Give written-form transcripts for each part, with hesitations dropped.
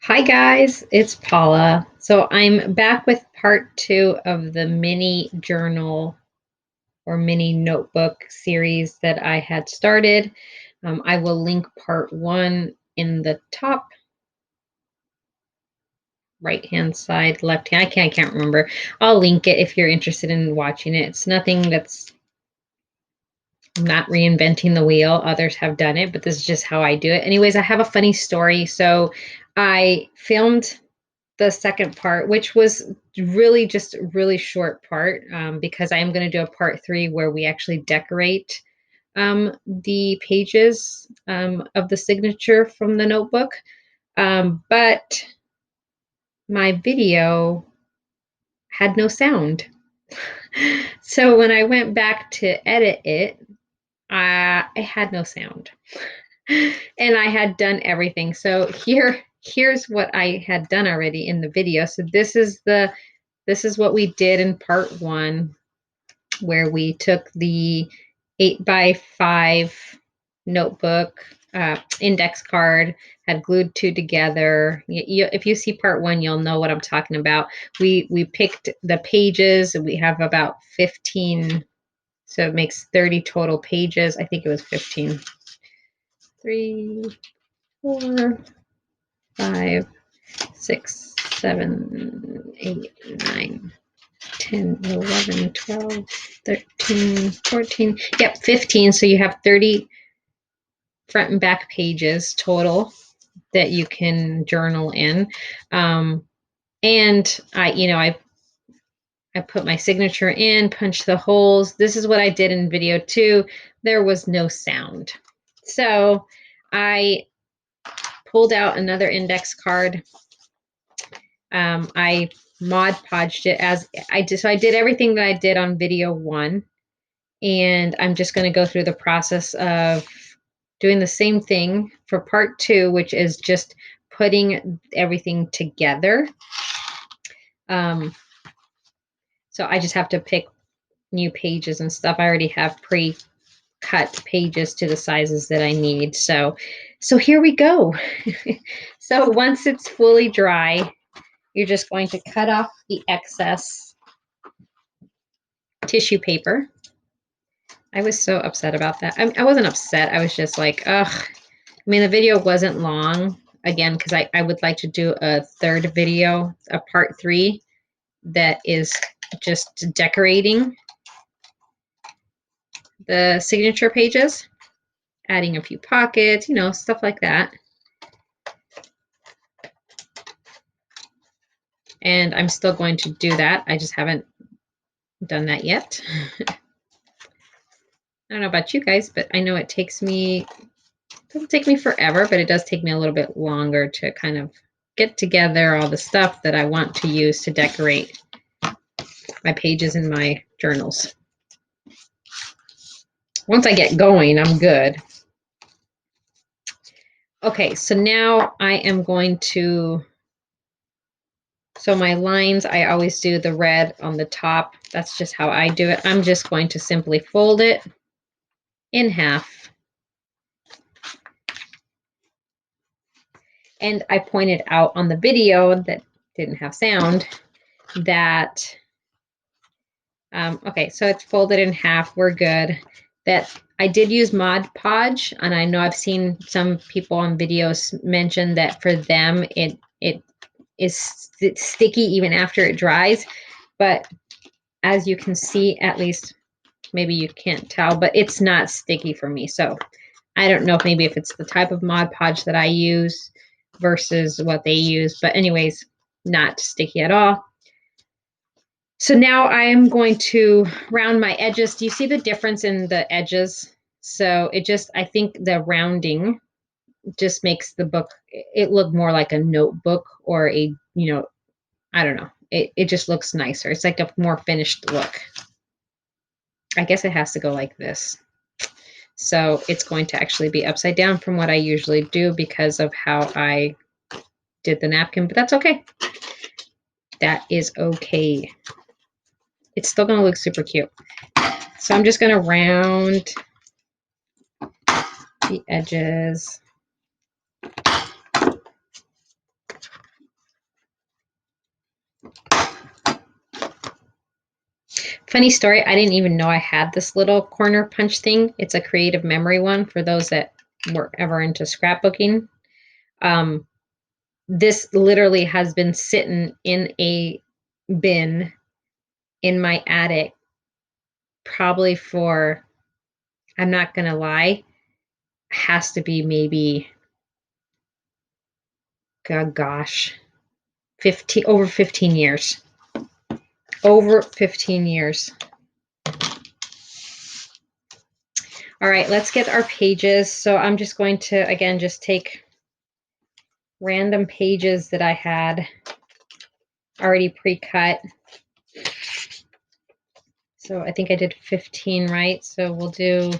Hi guys, it's Paula. So I'm back with part two of the mini journal or mini notebook series that I had started. I will link part one in the top right hand side, left hand. I can't remember. I'll link it if you're interested in watching it. It's nothing that's I'm not reinventing the wheel. Others have done it, but this is just how I do it. Anyways, I have a funny story. So I filmed the second part, which was really just a really short part, because I am going to do a part three where we actually decorate the pages of the signature from the notebook. But my video had no sound. So when I went back to edit it, it had no sound. And I had done everything. So here's what I had done already in the video. So this is what we did in part one, where we took the 8x5 notebook index card, had glued two together. If you see part one, you'll know what I'm talking about. We picked the pages. We have about 15, so it makes 30 total pages. I think it was 15. 3, 4, 5, 6, 7, 8, 9, 10, 11, 12, 13, 14. Yep, 15. So you have 30 front and back pages total that you can journal in. And I put my signature in, punched the holes. This is what I did in video two. There was no sound. So I pulled out another index card. I Mod Podged it as I did. So I did everything that I did on video one. And I'm just going to go through the process of doing the same thing for part two, which is just putting everything together. So I just have to pick new pages and stuff. I already have pre-cut pages to the sizes that I need. So here we go. So once it's fully dry, you're just going to cut off the excess tissue paper. I was so upset about that. I wasn't upset. I was just like, ugh. I mean, the video wasn't long, again, because I would like to do a third video, a part three, that is just decorating the signature pages, adding a few pockets, stuff like that. And I'm still going to do that. I just haven't done that yet. I don't know about you guys, but I know it doesn't take me forever, but it does take me a little bit longer to kind of get together all the stuff that I want to use to decorate my pages in my journals. Once I get going, I'm good. Okay, so now I am going to, so my lines, I always do the red on the top. That's just how I do it. I'm just going to simply fold it in half. And I pointed out on the video that didn't have sound that, okay, so it's folded in half. We're good. That I did use Mod Podge, and I know I've seen some people on videos mention that for them it is sticky even after it dries. But as you can see, at least maybe you can't tell, but it's not sticky for me. So I don't know if maybe if it's the type of Mod Podge that I use versus what they use, but anyways, not sticky at all. So now I am going to round my edges. Do you see the difference in the edges? So I think the rounding just makes the book, it look more like a notebook or a, I don't know. It just looks nicer. It's like a more finished look. I guess it has to go like this. So it's going to actually be upside down from what I usually do because of how I did the napkin, but that's okay. That is okay. It's still going to look super cute. So I'm just going to round the edges. Funny story, I didn't even know I had this little corner punch thing. It's a creative memory one for those that were ever into scrapbooking. This literally has been sitting in a bin in my attic probably for, I'm not going to lie, has to be maybe, gosh, 15, over 15 years. Over 15 years. All right, let's get our pages. So I'm just going to, again, just take random pages that I had already pre-cut. So I think I did 15, right? So we'll do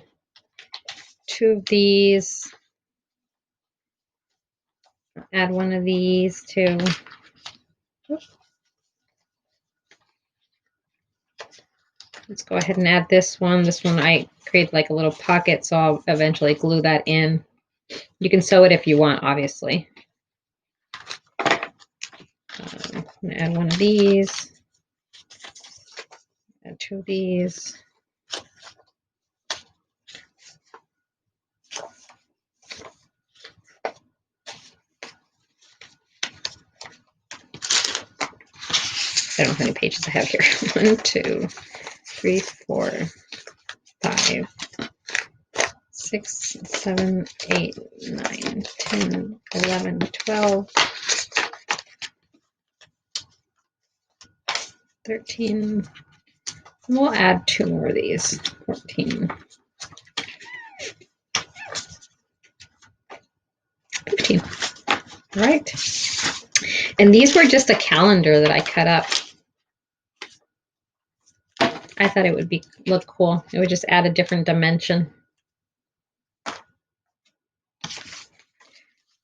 2 of these. Add 1 of these too. Let's go ahead and add this one. This one I create like a little pocket, so I'll eventually glue that in. You can sew it if you want, obviously. I'm gonna add 1 of these. Add 2 of these. I don't know how many pages I have here. 1, 2, 3, 4, 5, 6, 7, 8, 9, 10, 11, 12, 13. We'll add 2 more of these. 14. 15. All right. And these were just a calendar that I cut up. I thought it would look cool. It would just add a different dimension.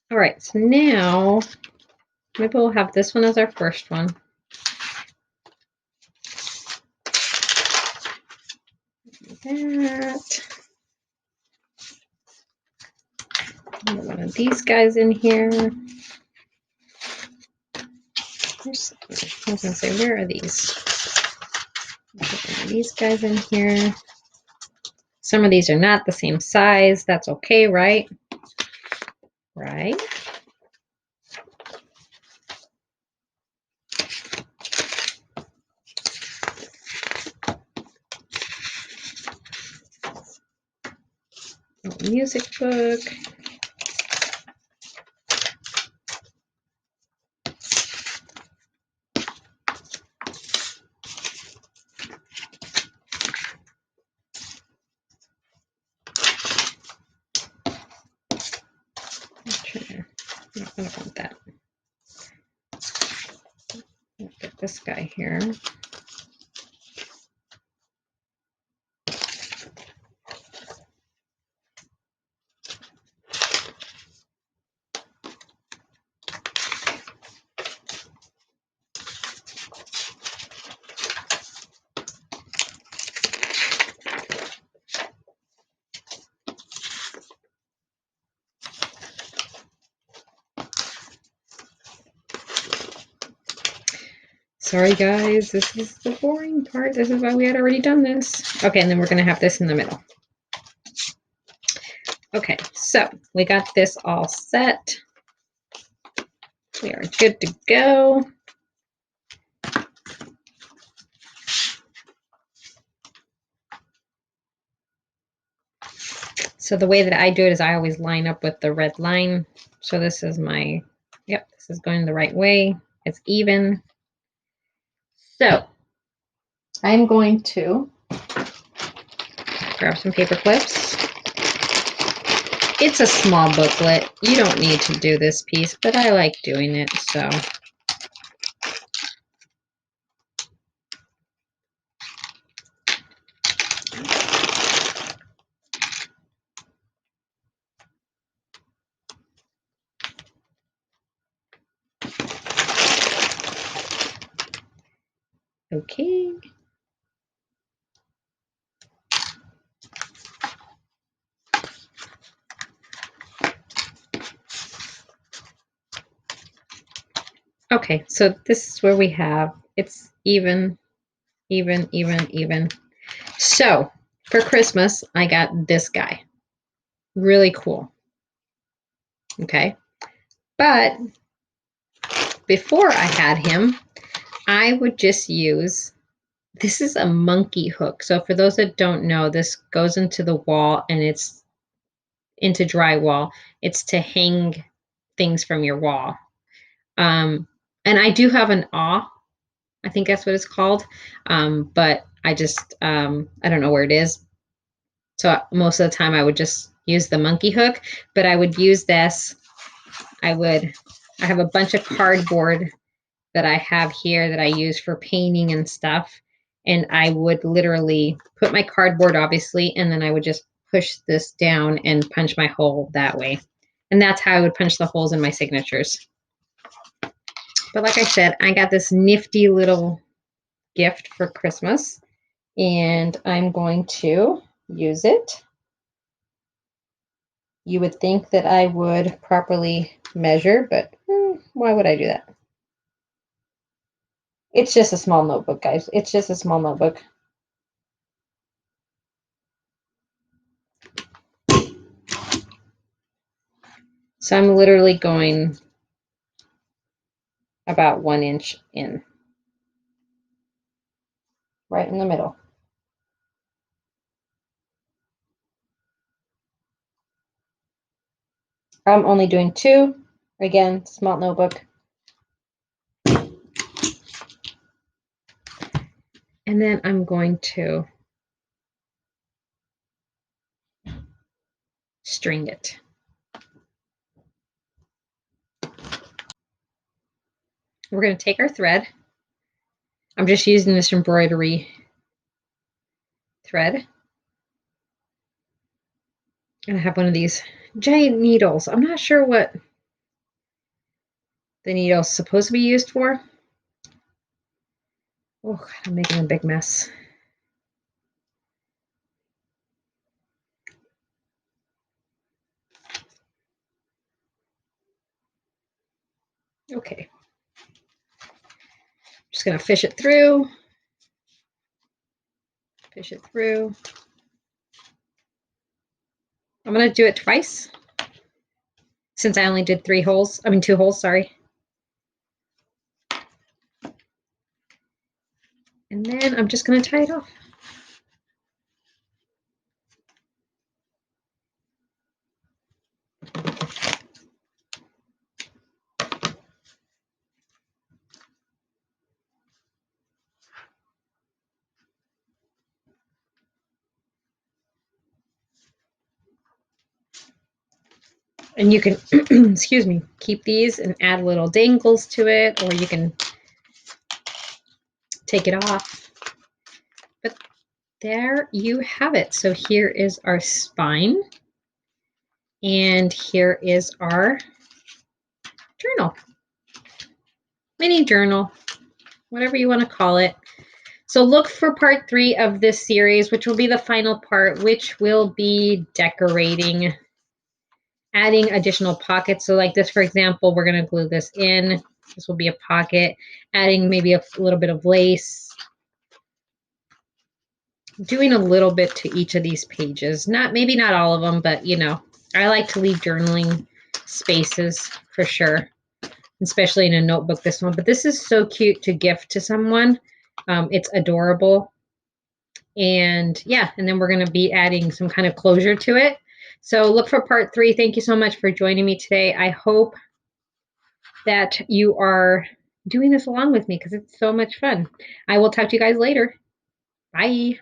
All right, so now maybe we'll have this one as our first one. That. Put 1 of these guys in here. I was going to say, where are these? Put 1 of these guys in here. Some of these are not the same size. That's okay, right? Right. Music book. I don't want that. Look at this guy here. Sorry guys, this is the boring part. This is why we had already done this. Okay, and then we're gonna have this in the middle. Okay, so we got this all set. We are good to go. So the way that I do it is I always line up with the red line. So this is my, yep, this is going the right way. It's even. So I'm going to grab some paper clips. It's a small booklet. You don't need to do this piece, but I like doing it, so. Okay. Okay, so this is where we have, it's even, even. So for Christmas, I got this guy. Really cool. Okay. But before I had him, I would just use, this is a monkey hook. So for those that don't know, this goes into the wall and it's into drywall. It's to hang things from your wall. And I do have an awl. I think that's what it's called. But I just, I don't know where it is. So most of the time I would just use the monkey hook, but I would use this. I have a bunch of cardboard that I have here that I use for painting and stuff. And I would literally put my cardboard, obviously, and then I would just push this down and punch my hole that way. And that's how I would punch the holes in my signatures. But like I said, I got this nifty little gift for Christmas, and I'm going to use it. You would think that I would properly measure, but why would I do that? It's just a small notebook, guys. It's just a small notebook. So I'm literally going about 1 inch in, right in the middle. I'm only doing 2. Again, small notebook. And then I'm going to string it. We're going to take our thread. I'm just using this embroidery thread. And I have one of these giant needles. I'm not sure what the needle's supposed to be used for. Oh, God, I'm making a big mess. Okay. Just going to fish it through. Fish it through. I'm going to do it twice since I only did 2 holes, sorry. And then I'm just going to tie it off. And you can, excuse me, keep these and add little dangles to it, or you can take it off. But there you have it. So here is our spine. And here is our journal. Mini journal, whatever you want to call it. So look for part 3 of this series, which will be the final part, which will be decorating, adding additional pockets. So like this, for example, we're going to glue this in. This will be a pocket, adding maybe a little bit of lace, doing a little bit to each of these pages. Maybe not all of them, but you know, I like to leave journaling spaces for sure, especially in a notebook, this one. But this is so cute to gift to someone. It's adorable. And yeah, and then we're going to be adding some kind of closure to it. So look for part 3. Thank you so much for joining me today. I hope that you are doing this along with me because it's so much fun. I will talk to you guys later. Bye.